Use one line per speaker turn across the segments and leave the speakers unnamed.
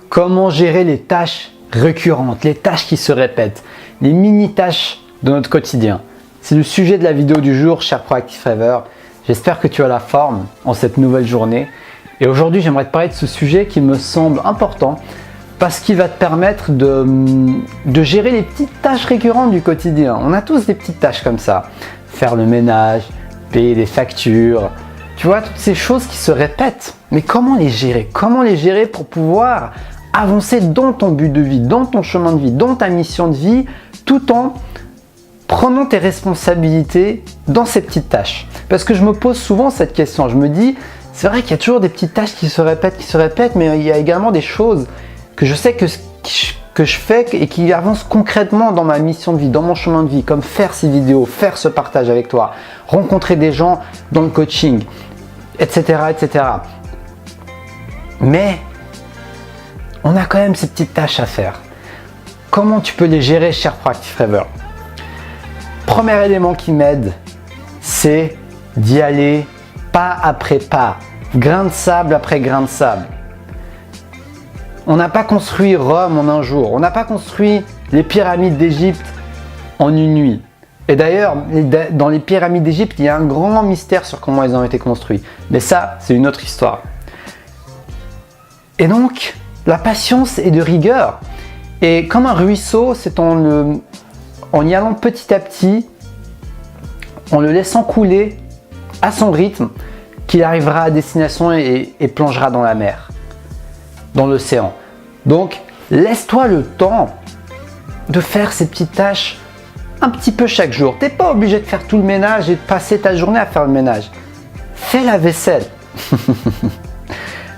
Comment gérer les tâches récurrentes, les tâches qui se répètent, les mini-tâches de notre quotidien? C'est le sujet de la vidéo du jour, cher Proactive Rêveur. J'espère que tu as la forme en cette nouvelle journée. Et aujourd'hui, j'aimerais te parler de ce sujet qui me semble important parce qu'il va te permettre de gérer les petites tâches récurrentes du quotidien. On a tous des petites tâches comme ça. Faire le ménage, payer des factures, tu vois, toutes ces choses qui se répètent. Mais comment les gérer? Comment les gérer pour pouvoir avancer dans ton but de vie, dans ton chemin de vie, dans ta mission de vie, tout en prenant tes responsabilités dans ces petites tâches? Parce que je me pose souvent cette question, je me dis, c'est vrai qu'il y a toujours des petites tâches qui se répètent, mais il y a également des choses que je sais que je fais et qui avancent concrètement dans ma mission de vie, dans mon chemin de vie, comme faire ces vidéos, faire ce partage avec toi, rencontrer des gens dans le coaching, etc., etc. Mais on a quand même ces petites tâches à faire. Comment tu peux les gérer, cher Proactive Rêveur? Premier élément qui m'aide, c'est d'y aller pas après pas, grain de sable après grain de sable. On n'a pas construit Rome en un jour, on n'a pas construit les pyramides d'Égypte en une nuit. Et d'ailleurs, dans les pyramides d'Égypte, il y a un grand mystère sur comment elles ont été construites. Mais ça, c'est une autre histoire. Et donc, la patience est de rigueur. Et comme un ruisseau, c'est en y allant petit à petit, en le laissant couler à son rythme, qu'il arrivera à destination et plongera dans la mer, dans l'océan. Donc, laisse-toi le temps de faire ces petites tâches un petit peu chaque jour. Tu n'es pas obligé de faire tout le ménage et de passer ta journée à faire le ménage. Fais la vaisselle.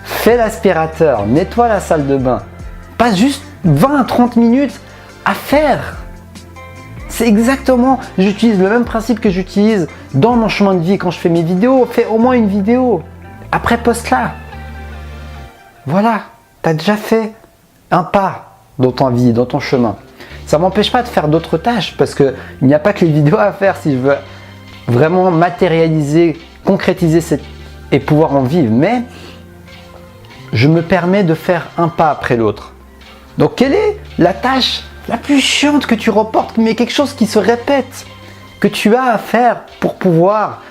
Fais l'aspirateur, nettoie la salle de bain. Passe juste 20 à 30 minutes à faire. C'est exactement, j'utilise le même principe que j'utilise dans mon chemin de vie quand je fais mes vidéos. Fais au moins une vidéo. Après, poste-la. Voilà, tu as déjà fait un pas dans ta vie, dans ton chemin. Ça ne m'empêche pas de faire d'autres tâches parce qu'il n'y a pas que les vidéos à faire si je veux vraiment matérialiser, concrétiser et pouvoir en vivre. Mais je me permets de faire un pas après l'autre. Donc, quelle est la tâche la plus chiante que tu reportes, mais quelque chose qui se répète, que tu as à faire pour pouvoir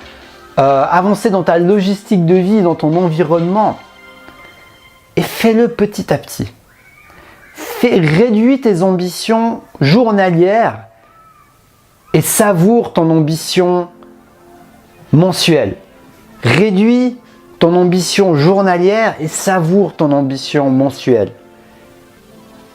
avancer dans ta logistique de vie, dans ton environnement? Et fais-le petit à petit. Réduis tes ambitions journalières et savoure ton ambition mensuelle. Réduis ton ambition journalière et savoure ton ambition mensuelle.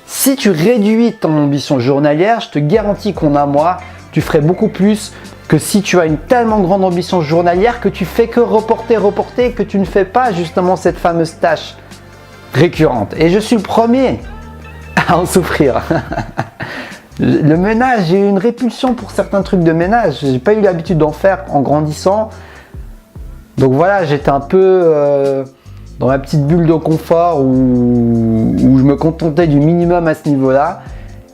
Si tu réduis ton ambition journalière, je te garantis qu'en un mois, tu ferais beaucoup plus que si tu as une tellement grande ambition journalière que tu fais que reporter, que tu ne fais pas justement cette fameuse tâche récurrente. Et je suis le premier à en souffrir. Le ménage, j'ai eu une répulsion pour certains trucs de ménage. J'ai pas eu l'habitude d'en faire en grandissant. Donc voilà, j'étais un peu dans ma petite bulle de confort où je me contentais du minimum à ce niveau-là.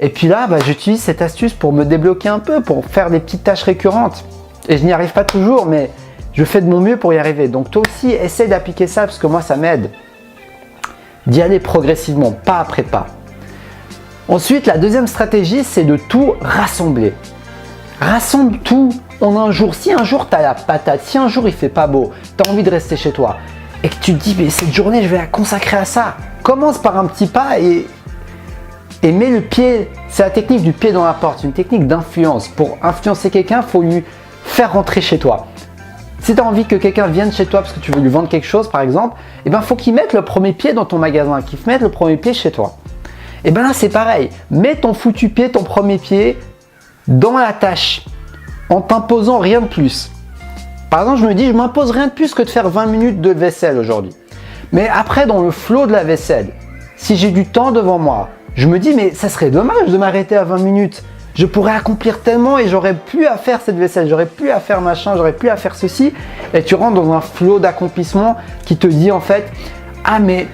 Et puis là, j'utilise cette astuce pour me débloquer un peu, pour faire des petites tâches récurrentes. Et je n'y arrive pas toujours, mais je fais de mon mieux pour y arriver. Donc toi aussi, essaie d'appliquer ça parce que moi, ça m'aide. D'y aller progressivement, pas après pas. Ensuite, la deuxième stratégie, c'est de tout rassembler. Rassemble tout en un jour. Si un jour tu as la patate, si un jour il fait pas beau, tu as envie de rester chez toi et que tu te dis mais cette journée je vais la consacrer à ça, commence par un petit pas et mets le pied. C'est la technique du pied dans la porte, une technique d'influence. Pour influencer quelqu'un, il faut lui faire rentrer chez toi. Si tu as envie que quelqu'un vienne chez toi parce que tu veux lui vendre quelque chose par exemple, il faut qu'il mette le premier pied dans ton magasin, qu'il mette le premier pied chez toi. Et bien là c'est pareil, mets ton foutu pied, ton premier pied dans la tâche, en t'imposant rien de plus. Par exemple, je me dis, je m'impose rien de plus que de faire 20 minutes de vaisselle aujourd'hui. Mais après, dans le flot de la vaisselle, si j'ai du temps devant moi, je me dis, mais ça serait dommage de m'arrêter à 20 minutes. Je pourrais accomplir tellement et j'aurais plus à faire cette vaisselle, j'aurais plus à faire machin, j'aurais plus à faire ceci. Et tu rentres dans un flot d'accomplissement qui te dit en fait, ah mais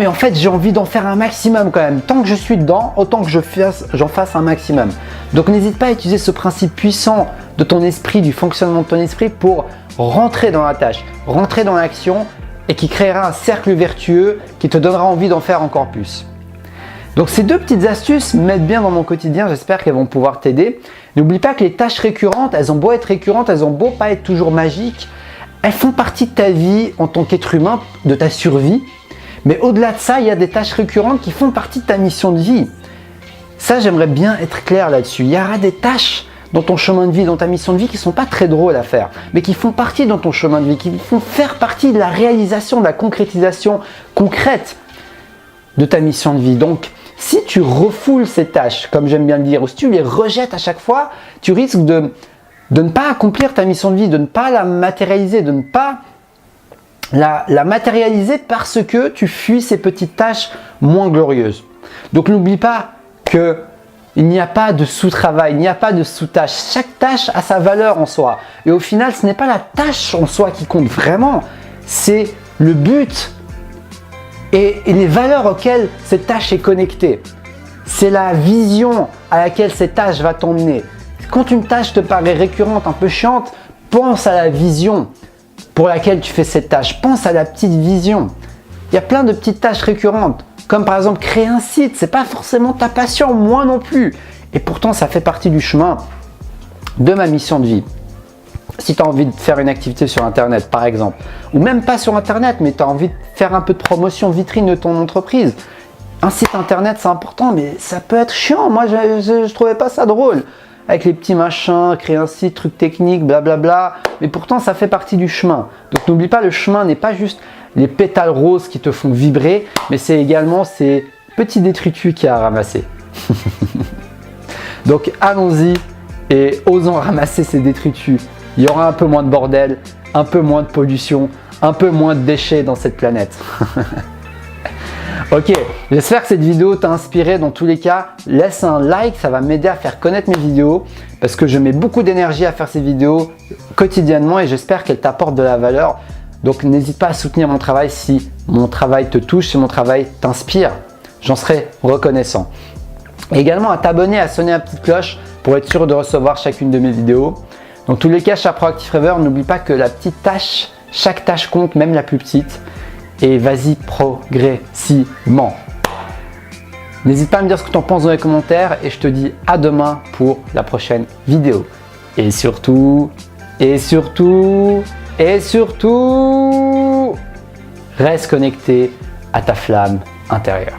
en fait j'ai envie d'en faire un maximum quand même. Tant que je suis dedans, autant que j'en fasse un maximum. Donc n'hésite pas à utiliser ce principe puissant de ton esprit, du fonctionnement de ton esprit pour rentrer dans la tâche, rentrer dans l'action et qui créera un cercle vertueux qui te donnera envie d'en faire encore plus. Donc ces deux petites astuces m'aident bien dans mon quotidien, j'espère qu'elles vont pouvoir t'aider. N'oublie pas que les tâches récurrentes, elles ont beau être récurrentes, elles ont beau pas être toujours magiques, elles font partie de ta vie en tant qu'être humain, de ta survie. Mais au-delà de ça, il y a des tâches récurrentes qui font partie de ta mission de vie. Ça, j'aimerais bien être clair là-dessus. Il y aura des tâches dans ton chemin de vie, dans ta mission de vie, qui ne sont pas très drôles à faire, mais qui font partie dans ton chemin de vie, qui font faire partie de la réalisation, de la concrétisation concrète de ta mission de vie. Donc, si tu refoules ces tâches, comme j'aime bien le dire, ou si tu les rejettes à chaque fois, tu risques de ne pas accomplir ta mission de vie, de ne pas la matérialiser, de ne pas la matérialiser parce que tu fuis ces petites tâches moins glorieuses. Donc, n'oublie pas que il n'y a pas de sous-travail, il n'y a pas de sous-tâche. Chaque tâche a sa valeur en soi. Et au final, ce n'est pas la tâche en soi qui compte vraiment, c'est le but et les valeurs auxquelles cette tâche est connectée. C'est la vision à laquelle cette tâche va t'emmener. Quand une tâche te paraît récurrente, un peu chiante, pense à la vision pour laquelle tu fais cette tâche. Pense à la petite vision. Il y a plein de petites tâches récurrentes. Comme par exemple créer un site, c'est pas forcément ta passion, moi non plus. Et pourtant, ça fait partie du chemin de ma mission de vie. Si tu as envie de faire une activité sur Internet, par exemple, ou même pas sur Internet, mais tu as envie de faire un peu de promotion vitrine de ton entreprise, un site Internet, c'est important, mais ça peut être chiant. Moi, je trouvais pas ça drôle. Avec les petits machins, créer un site, trucs techniques, blablabla. Mais pourtant, ça fait partie du chemin. Donc, n'oublie pas, le chemin n'est pas juste les pétales roses qui te font vibrer, mais c'est également ces petits détritus qu'il y a à ramasser. Donc allons-y et osons ramasser ces détritus. Il y aura un peu moins de bordel, un peu moins de pollution, un peu moins de déchets dans cette planète. Ok, j'espère que cette vidéo t'a inspiré. Dans tous les cas, laisse un like, ça va m'aider à faire connaître mes vidéos parce que je mets beaucoup d'énergie à faire ces vidéos quotidiennement et j'espère qu'elles t'apportent de la valeur. Donc n'hésite pas à soutenir mon travail si mon travail te touche, si mon travail t'inspire. J'en serai reconnaissant. Et également à t'abonner, à sonner la petite cloche pour être sûr de recevoir chacune de mes vidéos. Dans tous les cas, cher Proactive Rêveur, n'oublie pas que la petite tâche, chaque tâche compte, même la plus petite. Et vas-y progressivement. N'hésite pas à me dire ce que tu en penses dans les commentaires et je te dis à demain pour la prochaine vidéo. Et surtout, reste connecté à ta flamme intérieure.